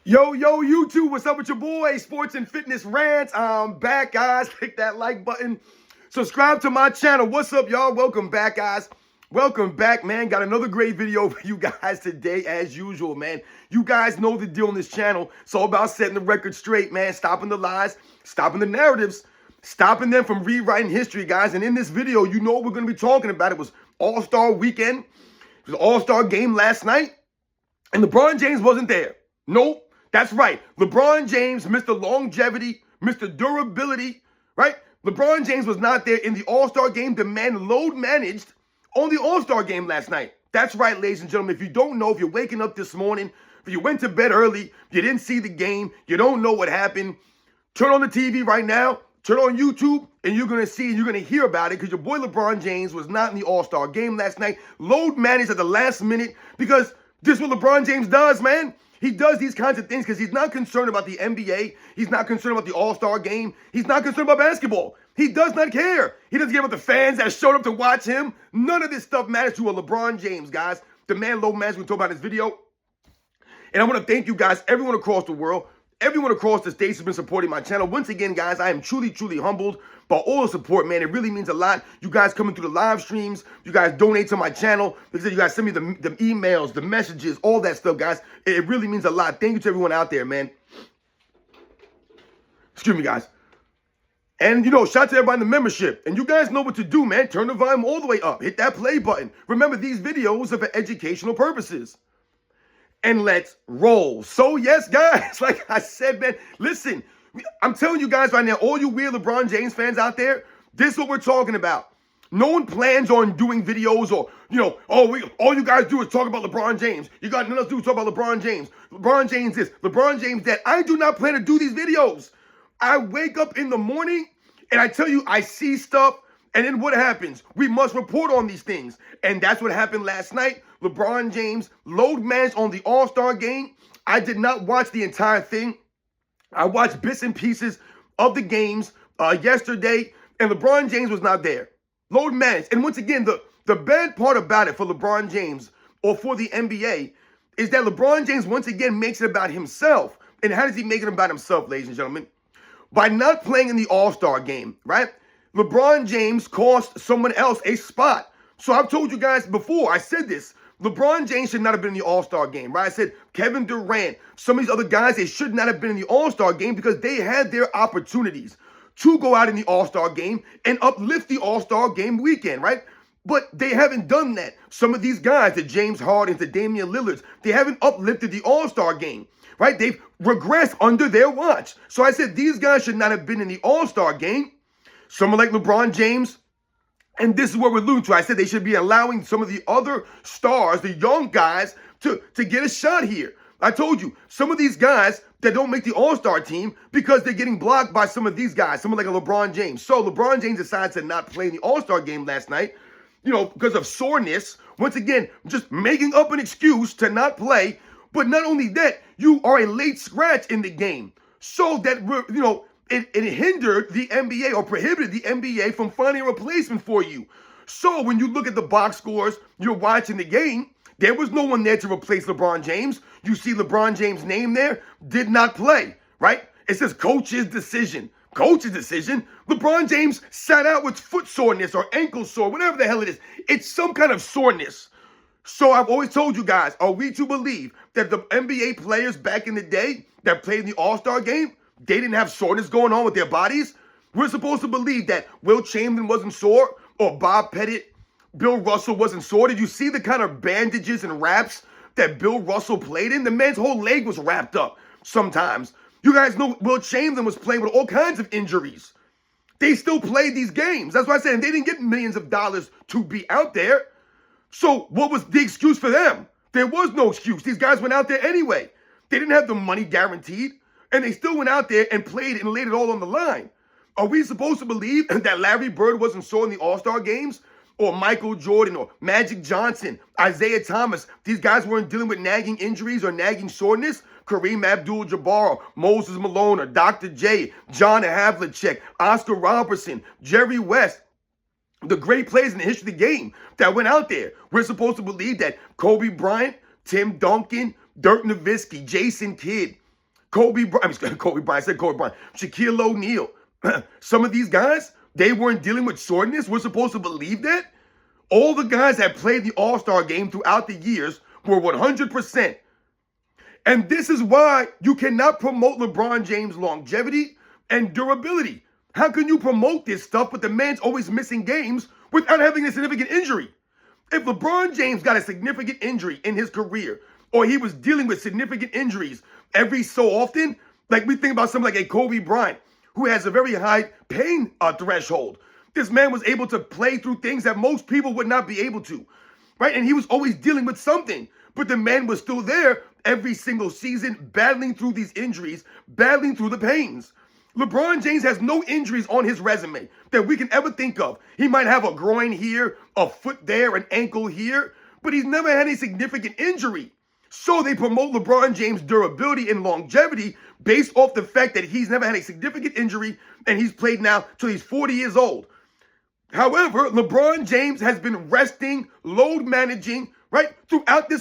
Yo, YouTube, what's up with your boy? Sports and Fitness Rants. I'm back, guys. Click that like button. Subscribe to my channel. What's up, y'all? Welcome back, guys. Welcome back, man. Got another great video for you guys today, as usual, man. You guys know the deal on this channel. It's all about setting the record straight, man. Stopping the lies, stopping the narratives, stopping them from rewriting history, guys. And in this video, you know what we're going to be talking about. It was All-Star Weekend. It was an All-Star game last night. And LeBron James wasn't there. Nope. That's right. LeBron James, Mr. Longevity, Mr. Durability, right? LeBron James was not there in the All-Star game. The man load managed on the All-Star game last night. That's right, ladies and gentlemen. If you don't know, if you're waking up this morning, if you went to bed early, you didn't see the game, you don't know what happened, turn on the TV right now, turn on YouTube, and you're going to see and you're going to hear about it because your boy LeBron James was not in the All-Star game last night. Load managed at the last minute because this is what LeBron James does, man. He does these kinds of things because he's not concerned about the NBA. He's not concerned about the All-Star game. He's not concerned about basketball. He does not care. He doesn't care about the fans that showed up to watch him. None of this stuff matters to a LeBron James, guys. The man low management we talk about in this video. And I want to thank you guys, everyone across the world, everyone across the states has been supporting my channel. Once again, guys, I am truly, truly humbled by all the support, man. It really means a lot. You guys coming through the live streams. You guys donate to my channel. Because you guys send me the emails, the messages, all that stuff, guys. It really means a lot. Thank you to everyone out there, man. Excuse me, guys. And, you know, shout out to everybody in the membership. And you guys know what to do, man. Turn the volume all the way up. Hit that play button. Remember, these videos are for educational purposes. And let's roll. So, yes, guys, like I said, man, listen, I'm telling you guys right now, all you weird LeBron James fans out there, this is what we're talking about. No one plans on doing videos or, you know, all you guys do is talk about LeBron James. You got nothing else to do, talk about LeBron James. LeBron James this, LeBron James that. I do not plan to do these videos. I wake up in the morning and I tell you, I see stuff. And then what happens? We must report on these things. And that's what happened last night. LeBron James load managed on the All-Star game. I did not watch the entire thing. I watched bits and pieces of the games yesterday, and LeBron James was not there. Load managed. And once again, the bad part about it for LeBron James or for the NBA is that LeBron James once again makes it about himself. And how does he make it about himself, ladies and gentlemen? By not playing in the All-Star game, right? LeBron James cost someone else a spot. So I've told you guys before, I said this, LeBron James should not have been in the All-Star game, right? I said Kevin Durant, some of these other guys, they should not have been in the All-Star game because they had their opportunities to go out in the All-Star game and uplift the All-Star game weekend, right? But they haven't done that. Some of these guys, the James Hardens, the Damian Lillards, they haven't uplifted the All-Star game, right? They've regressed under their watch. So I said these guys should not have been in the All-Star game. Someone like LeBron James, and this is what we're alluding to. I said they should be allowing some of the other stars, the young guys, to get a shot here. I told you, some of these guys that don't make the All-Star team because they're getting blocked by some of these guys, someone like a LeBron James. So LeBron James decides to not play in the All-Star game last night, you know, because of soreness. Once again, just making up an excuse to not play. But not only that, you are a late scratch in the game. So that, you know, it hindered the NBA or prohibited the NBA from finding a replacement for you. So when you look at the box scores, you're watching the game, there was no one there to replace LeBron James. You see LeBron James' name there, did not play, right? It says coach's decision. Coach's decision? LeBron James sat out with foot soreness or ankle sore, whatever the hell it is. It's some kind of soreness. So I've always told you guys, are we to believe that the NBA players back in the day that played in the All-Star game, they didn't have soreness going on with their bodies? We're supposed to believe that Will Chamberlain wasn't sore or Bob Pettit, Bill Russell wasn't sore. Did you see the kind of bandages and wraps that Bill Russell played in? The man's whole leg was wrapped up sometimes. You guys know Will Chamberlain was playing with all kinds of injuries. They still played these games. That's why I said, and they didn't get millions of dollars to be out there. So what was the excuse for them? There was no excuse. These guys went out there anyway. They didn't have the money guaranteed. And they still went out there and played and laid it all on the line. Are we supposed to believe that Larry Bird wasn't sore in the All-Star games? Or Michael Jordan or Magic Johnson, Isaiah Thomas? These guys weren't dealing with nagging injuries or nagging soreness? Kareem Abdul-Jabbar, Moses Malone, or Dr. J, John Havlicek, Oscar Robertson, Jerry West. The great players in the history of the game that went out there. We're supposed to believe that Kobe Bryant, Tim Duncan, Dirk Nowitzki, Jason Kidd, Kobe Bryant, I said Kobe Bryant, Shaquille O'Neal. Some of these guys, they weren't dealing with soreness. We're supposed to believe that? All the guys that played the All-Star game throughout the years were 100%. And this is why you cannot promote LeBron James' longevity and durability. How can you promote this stuff, but the man's always missing games without having a significant injury? If LeBron James got a significant injury in his career, or he was dealing with significant injuries every so often, like we think about something like a Kobe Bryant, who has a very high pain threshold. This man was able to play through things that most people would not be able to, right? And he was always dealing with something, but the man was still there every single season, battling through these injuries, battling through the pains. LeBron James has no injuries on his resume that we can ever think of. He might have a groin here, a foot there, an ankle here, but he's never had a significant injury. So they promote LeBron James' durability and longevity based off the fact that he's never had a significant injury and he's played now till he's 40 years old. However, LeBron James has been resting, load managing, right, throughout the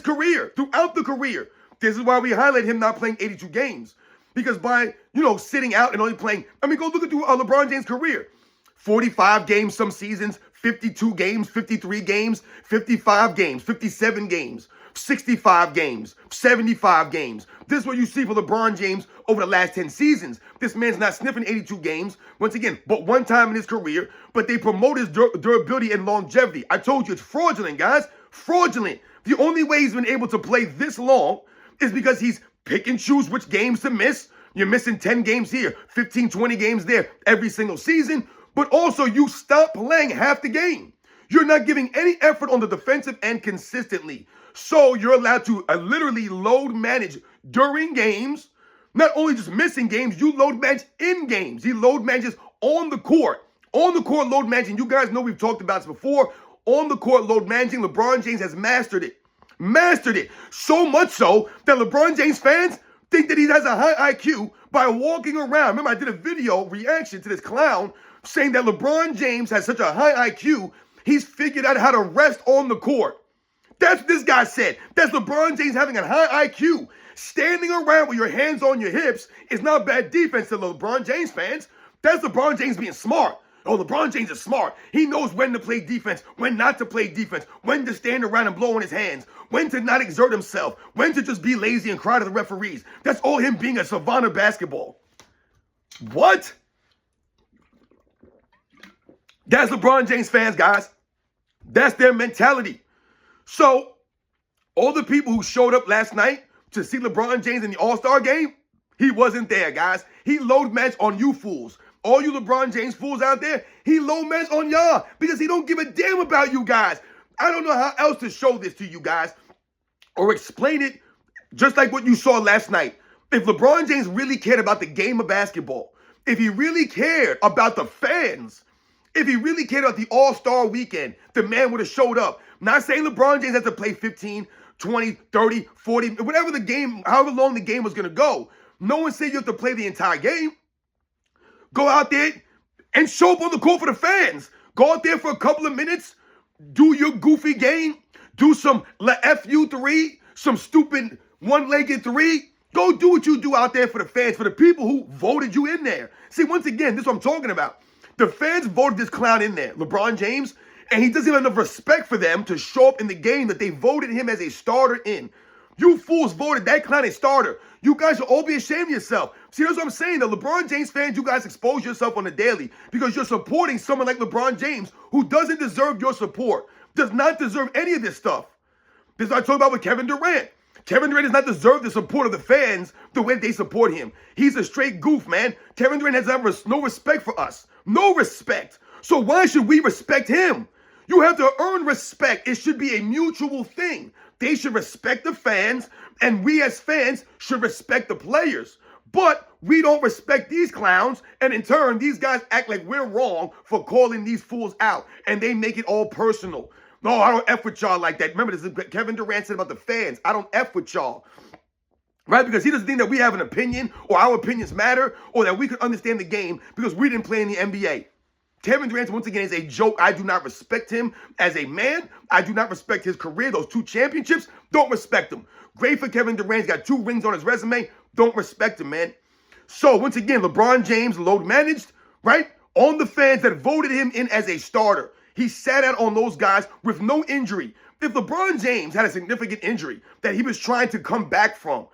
career. This is why we highlight him not playing 82 games. Because by, sitting out and only playing, go look at LeBron James' career. 45 games some seasons, 52 games, 53 games, 55 games, 57 games, 65 games, 75 games. This is what you see for LeBron James over the last 10 seasons. This man's not sniffing 82 games, once again, but one time in his career, but they promote his durability and longevity. I told you it's fraudulent, guys. Fraudulent. The only way he's been able to play this long is because he's pick and choose which games to miss. You're missing 10 games here, 15, 20 games there every single season. But also you stop playing half the game. You're not giving any effort on the defensive end consistently. So you're allowed to literally load manage during games. Not only just missing games, you load manage in games. He load manages on the court. On the court load managing. You guys know we've talked about this before. On the court load managing, LeBron James has mastered it. Mastered it. So much so that LeBron James fans think that he has a high IQ by walking around. Remember, I did a video reaction to this clown saying that LeBron James has such a high IQ, he's figured out how to rest on the court. That's what this guy said. That's LeBron James having a high IQ. Standing around with your hands on your hips is not bad defense to LeBron James fans. That's LeBron James being smart. Oh, LeBron James is smart. He knows when to play defense, when not to play defense, when to stand around and blow on his hands, when to not exert himself, when to just be lazy and cry to the referees. That's all him being a savant of basketball. What? That's LeBron James fans, guys. That's their mentality. So, all the people who showed up last night to see LeBron James in the All-Star game, he wasn't there, guys. He load managed on you fools. All you LeBron James fools out there, he low managed on y'all because he don't give a damn about you guys. I don't know how else to show this to you guys or explain it just like what you saw last night. If LeBron James really cared about the game of basketball, if he really cared about the fans, if he really cared about the All-Star weekend, the man would have showed up. Not saying LeBron James has to play 15, 20, 30, 40, whatever the game, however long the game was going to go. No one said you have to play the entire game. Go out there and show up on the court for the fans. Go out there for a couple of minutes, do your goofy game, do some FU three, some stupid one-legged three. Go do what you do out there for the fans, for the people who voted you in there. See, once again, this is what I'm talking about. The fans voted this clown in there, LeBron James, and he doesn't have enough respect for them to show up in the game that they voted him as a starter in. You fools voted that clown a starter. You guys should all be ashamed of yourself. See, that's what I'm saying. The LeBron James fans, you guys expose yourself on the daily because you're supporting someone like LeBron James who doesn't deserve your support, does not deserve any of this stuff. This is what I talk about with Kevin Durant. Kevin Durant does not deserve the support of the fans the way they support him. He's a straight goof, man. Kevin Durant has no respect for us. No respect. So why should we respect him? You have to earn respect. It should be a mutual thing. They should respect the fans, and we as fans should respect the players. But we don't respect these clowns, and in turn, these guys act like we're wrong for calling these fools out, and they make it all personal. No, I don't F with y'all like that. Remember, this is what Kevin Durant said about the fans. I don't F with y'all. Right? Because he doesn't think that we have an opinion, or our opinions matter, or that we could understand the game because we didn't play in the NBA. Kevin Durant, once again, is a joke. I do not respect him as a man. I do not respect his career. Those 2 championships, don't respect him. Great for Kevin Durant. He's got 2 rings on his resume. don't respect him, man. So once again, LeBron James load managed, right? On the fans that voted him in as a starter. He sat out on those guys with no injury. If LeBron James had a significant injury that he was trying to come back from,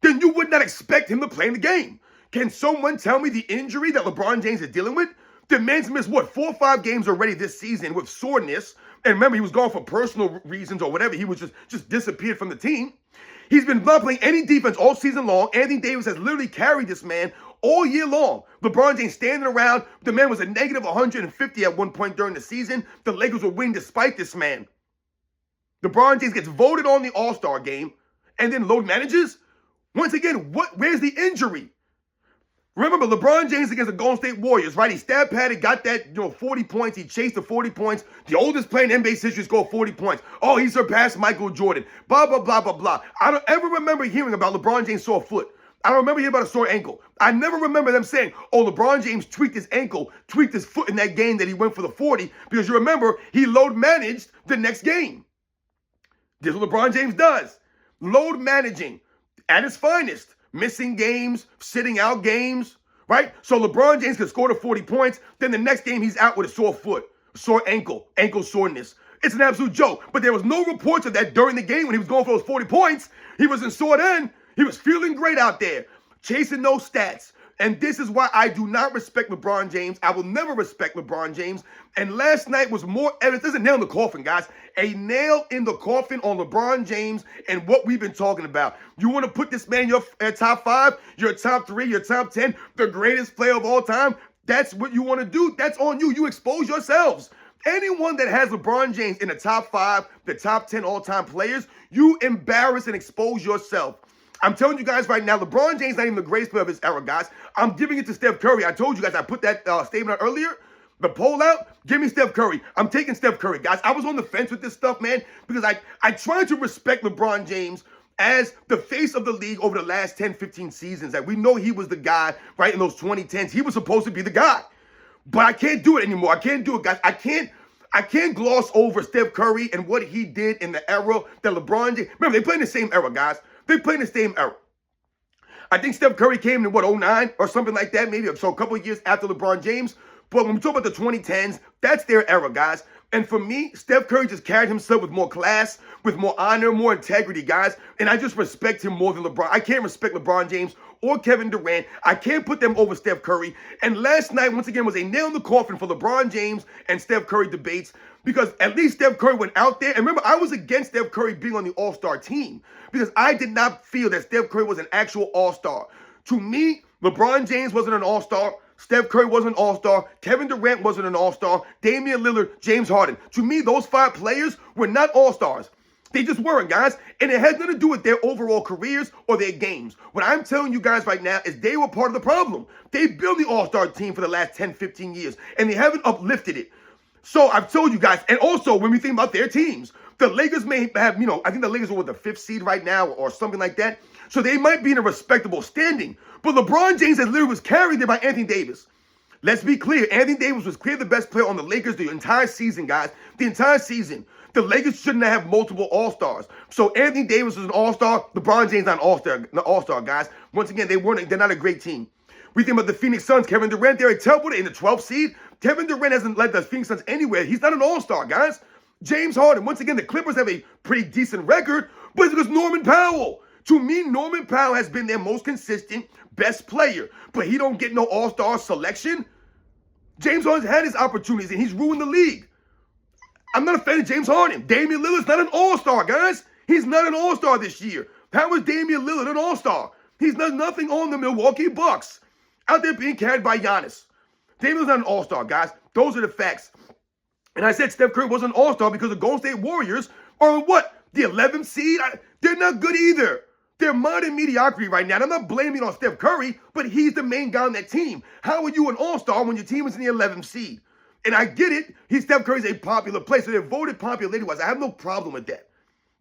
then you would not expect him to play in the game. Can someone tell me the injury that LeBron James is dealing with? The man's missed, 4 or 5 games already this season with soreness. And remember, he was gone for personal reasons or whatever. He was just disappeared from the team. He's been not playing any defense all season long. Anthony Davis has literally carried this man all year long. LeBron James standing around. The man was a negative 150 at one point during the season. The Lakers were winning despite this man. LeBron James gets voted on the All-Star game and then load manages? Once again, where's the injury? Remember, LeBron James against the Golden State Warriors, right? He stat padded, got that, 40 points. He chased the 40 points. The oldest player in NBA history scored 40 points. Oh, he surpassed Michael Jordan. Blah, blah, blah, blah, blah. I don't ever remember hearing about LeBron James' sore foot. I don't remember hearing about a sore ankle. I never remember them saying, oh, LeBron James tweaked his ankle, tweaked his foot in that game that he went for the 40, because you remember, he load managed the next game. This is what LeBron James does. Load managing at its finest. Missing games, sitting out games, right? So LeBron James could score the 40 points. Then the next game, he's out with a sore foot, sore ankle soreness. It's an absolute joke. But there was no reports of that during the game when he was going for those 40 points. He wasn't sore then. He was feeling great out there, chasing those stats. And this is why I do not respect LeBron James. I will never respect LeBron James. And last night was more evidence. There's a nail in the coffin, guys. A nail in the coffin on LeBron James and what we've been talking about. You want to put this man in your top 5, your top 3, your top 10, the greatest player of all time? That's what you want to do. That's on you. You expose yourselves. Anyone that has LeBron James in the top 5, the top 10 all-time players, you embarrass and expose yourself. I'm telling you guys right now, LeBron James not even the greatest player of his era, guys. I'm giving it to Steph Curry. I told you guys, I put that statement out earlier. The poll out, give me Steph Curry. I'm taking Steph Curry, guys. I was on the fence with this stuff, man, because I tried to respect LeBron James as the face of the league over the last 10, 15 seasons. Like, we know he was the guy, right, in those 2010s. He was supposed to be the guy. But I can't do it anymore. I can't do it, guys. I can't gloss over Steph Curry and what he did in the era that LeBron James. Remember, they play in the same era, guys. They play in the same era. I think Steph Curry came in, 09 or something like that, maybe. So a couple of years after LeBron James. But when we talk about the 2010s, that's their era, guys. And for me, Steph Curry just carried himself with more class, with more honor, more integrity, guys. And I just respect him more than LeBron. I can't respect LeBron James or Kevin Durant. I can't put them over Steph Curry. And last night, once again, was a nail in the coffin for LeBron James and Steph Curry debates, because at least Steph Curry went out there. And remember, I was against Steph Curry being on the All-Star team because I did not feel that Steph Curry was an actual All-Star. To me, LeBron James wasn't an All-Star. Steph Curry wasn't an All-Star. Kevin Durant wasn't an All-Star. Damian Lillard, James Harden. To me, those 5 players were not All-Stars. They just weren't, guys. And it has nothing to do with their overall careers or their games. What I'm telling you guys right now is they were part of the problem. They built the All-Star team for the last 10, 15 years, and they haven't uplifted it. So I've told you guys, and also when we think about their teams, the Lakers may have, I think the Lakers are with the 5th seed right now or something like that. So they might be in a respectable standing. But LeBron James has literally was carried there by Anthony Davis. Let's be clear. Anthony Davis was clearly the best player on the Lakers the entire season, guys. The entire season. The Lakers shouldn't have multiple All-Stars. So Anthony Davis was an All-Star. LeBron James not an All-Star, guys. Once again, they're not a great team. We think about the Phoenix Suns. Kevin Durant, they're a terrible in the 12th seed. Kevin Durant hasn't led the Phoenix Suns anywhere. He's not an All-Star, guys. James Harden. Once again, the Clippers have a pretty decent record, but it's because Norman Powell. To me, Norman Powell has been their most consistent, best player, but he don't get no All-Star selection. James Harden's had his opportunities, and he's ruined the league. I'm not a fan of James Harden. Damian Lillard's not an All-Star, guys. He's not an All-Star this year. How is Damian Lillard an All-Star? He's done nothing on the Milwaukee Bucks. Out there being carried by Giannis. Damian's not an All-Star, guys. Those are the facts. And I said Steph Curry wasn't an All-Star because the Golden State Warriors are what? The 11th seed? They're not good either. They're modern mediocrity right now. And I'm not blaming it on Steph Curry, but he's the main guy on that team. How are you an All-Star when your team is in the 11th seed? And I get it. Steph Curry's a popular player, so they're voted popularity-wise. I have no problem with that.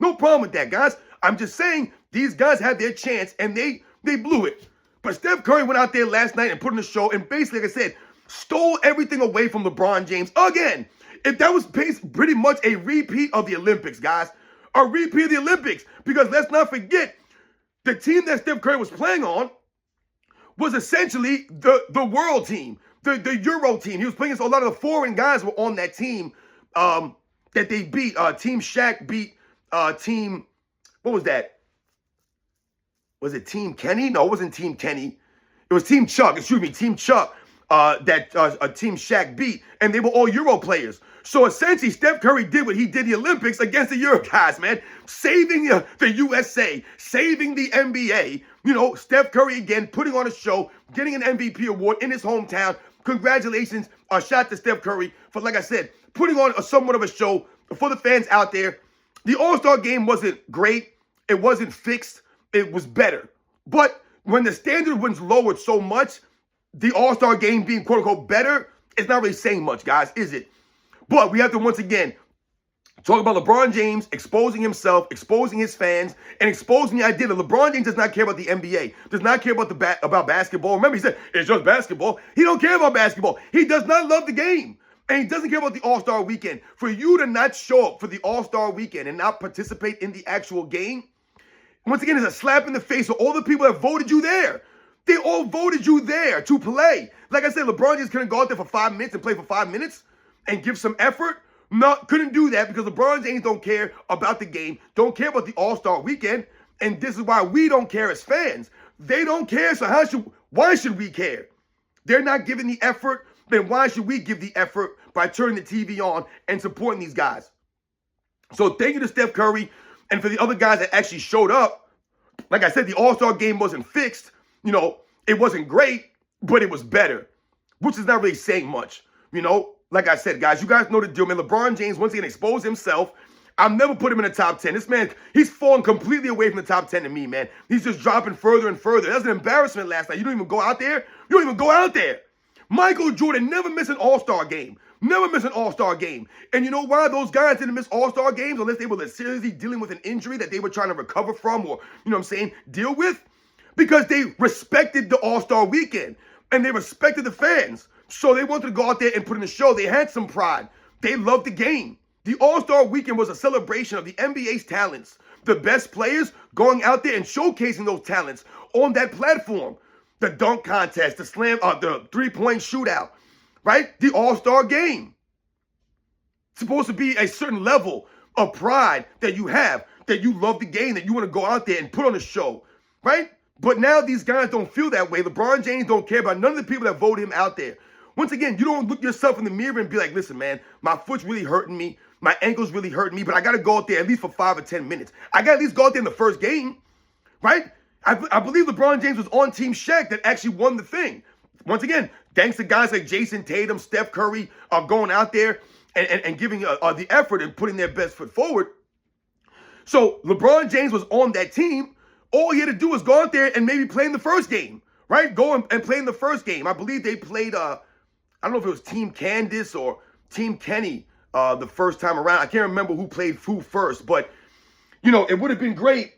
No problem with that, guys. I'm just saying these guys had their chance, and they blew it. But Steph Curry went out there last night and put on a show, and basically, like I said, stole everything away from LeBron James again. If that was pretty much a repeat of the Olympics, guys. A repeat of the Olympics. Because let's not forget, The team that Steph Curry was playing on was essentially the world team, the Euro team. He was playing against a lot of the foreign guys were on that team that they beat. Team Shaq beat team, what was that? Was it Team Kenny? No, it wasn't Team Kenny. It was Team Chuck, excuse me, Team Chuck that Team Shaq beat, and they were all Euro players. So essentially, Steph Curry did what he did in the Olympics against the Euro guys, man. Saving the USA, saving the NBA. You know, Steph Curry again, putting on a show, getting an MVP award in his hometown. Congratulations, shout out to Steph Curry for, like I said, putting on somewhat of a show for the fans out there. The All-Star game wasn't great. It wasn't fixed. It was better. But when the standard was lowered so much, the All-Star game being quote-unquote better, it's not really saying much, guys, is it? But we have to once again talk about LeBron James exposing himself, exposing his fans, and exposing the idea that LeBron James does not care about the NBA, does not care about about basketball. Remember, he said, it's just basketball. He don't care about basketball. He does not love the game. And he doesn't care about the All-Star weekend. For you to not show up for the All-Star weekend and not participate in the actual game, once again, it's a slap in the face of all the people that voted you there. They all voted you there to play. Like I said, LeBron James couldn't go out there for 5 minutes and play for 5 minutes and give some effort. No, couldn't do that because LeBron James don't care about the game, don't care about the All-Star weekend, and this is why we don't care as fans. They don't care, so why should we care? They're not giving the effort, then why should we give the effort by turning the TV on and supporting these guys? So thank you to Steph Curry and for the other guys that actually showed up. Like I said, the All-Star game wasn't fixed. You know, it wasn't great, but it was better, which is not really saying much, you know? Like I said, guys, you guys know the deal, man. LeBron James, once again, exposed himself. I'll never put him in the top 10. This man, he's fallen completely away from the top 10 to me, man. He's just dropping further and further. That was an embarrassment last night. You don't even go out there. You don't even go out there. Michael Jordan never missed an All-Star game. Never missed an All-Star game. And you know why those guys didn't miss All-Star games? Unless they were seriously dealing with an injury that they were trying to recover from or, you know what I'm saying, deal with? Because they respected the All-Star weekend. And they respected the fans. So they wanted to go out there and put in a show. They had some pride. They loved the game. The All-Star weekend was a celebration of the NBA's talents. The best players going out there and showcasing those talents on that platform. The dunk contest, the the three-point shootout, right? The All-Star game. It's supposed to be a certain level of pride that you have, that you love the game, that you want to go out there and put on a show, right? But now these guys don't feel that way. LeBron James don't care about none of the people that voted him out there. Once again, you don't look yourself in the mirror and be like, listen, man, my foot's really hurting me. My ankle's really hurting me, but I got to go out there at least for 5 or 10 minutes. I got to at least go out there in the first game, right? I believe LeBron James was on Team Shaq that actually won the thing. Once again, thanks to guys like Jason Tatum, Steph Curry are going out there and giving the effort and putting their best foot forward. So LeBron James was on that team. All he had to do was go out there and maybe play in the first game, right? Go and play in the first game. I believe they played, I don't know if it was Team Candace or Team Kenny the first time around. I can't remember who played who first, but, you know, it would have been great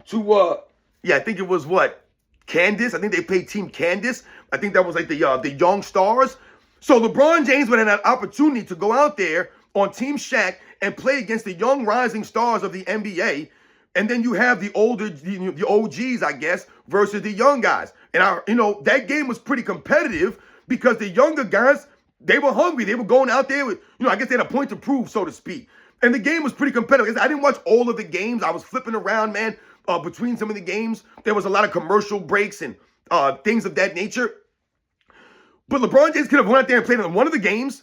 to, I think it was what? Candace? I think they played Team Candace. I think that was like the Young Stars. So LeBron James would have had an opportunity to go out there on Team Shaq and play against the young rising stars of the NBA. And then you have the older, the OGs, I guess, versus the young guys. And, that game was pretty competitive because the younger guys, they were hungry. They were going out there with, I guess they had a point to prove, so to speak. And the game was pretty competitive. I didn't watch all of the games. I was flipping around, man, between some of the games. There was a lot of commercial breaks and things of that nature. But LeBron James could have went out there and played in one of the games,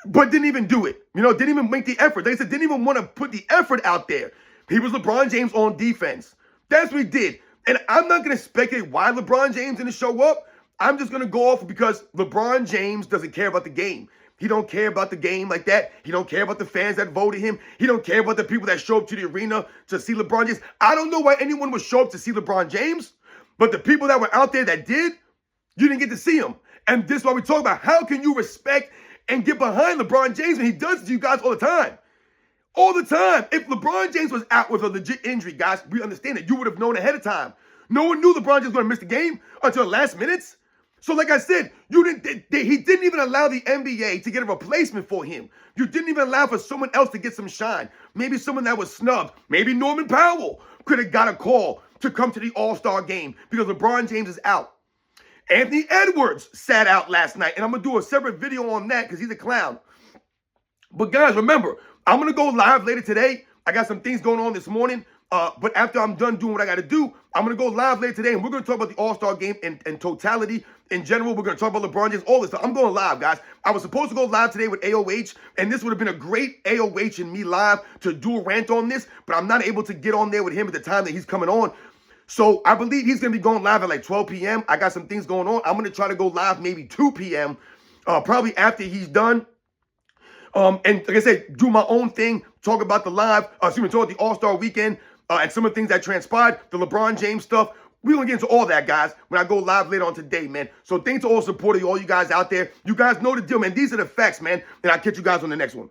but didn't even do it. Didn't even make the effort. They said didn't even want to put the effort out there. He was LeBron James on defense. That's what he did. And I'm not going to speculate why LeBron James didn't show up. I'm just going to go off because LeBron James doesn't care about the game. He don't care about the game like that. He don't care about the fans that voted him. He don't care about the people that show up to the arena to see LeBron James. I don't know why anyone would show up to see LeBron James, but the people that were out there that did, you didn't get to see him. And this is why we talk about how can you respect and get behind LeBron James when he does it to you guys all the time. All the time. If LeBron James was out with a legit injury, guys, we understand it. You would have known ahead of time. No one knew LeBron James was going to miss the game until the last minutes. So like I said, he didn't even allow the NBA to get a replacement for him. You didn't even allow for someone else to get some shine. Maybe someone that was snubbed. Maybe Norman Powell could have got a call to come to the All-Star game because LeBron James is out. Anthony Edwards sat out last night, and I'm going to do a separate video on that because he's a clown. But guys, remember, I'm going to go live later today. I got some things going on this morning. But after I'm done doing what I got to do, I'm going to go live later today, and we're going to talk about the All-Star game in totality. In general, we're going to talk about LeBron James, all this stuff. I'm going live, guys. I was supposed to go live today with AOH, and this would have been a great AOH and me live to do a rant on this, but I'm not able to get on there with him at the time that he's coming on. So I believe he's going to be going live at like 12 p.m. I got some things going on. I'm going to try to go live maybe 2 p.m., probably after he's done. And like I said, do my own thing, talk about the talk about the All-Star weekend, and some of the things that transpired, the LeBron James stuff. We're going to get into all that, guys, when I go live later on today, man. So thanks to all support of all you guys out there. You guys know the deal, man. These are the facts, man. And I'll catch you guys on the next one.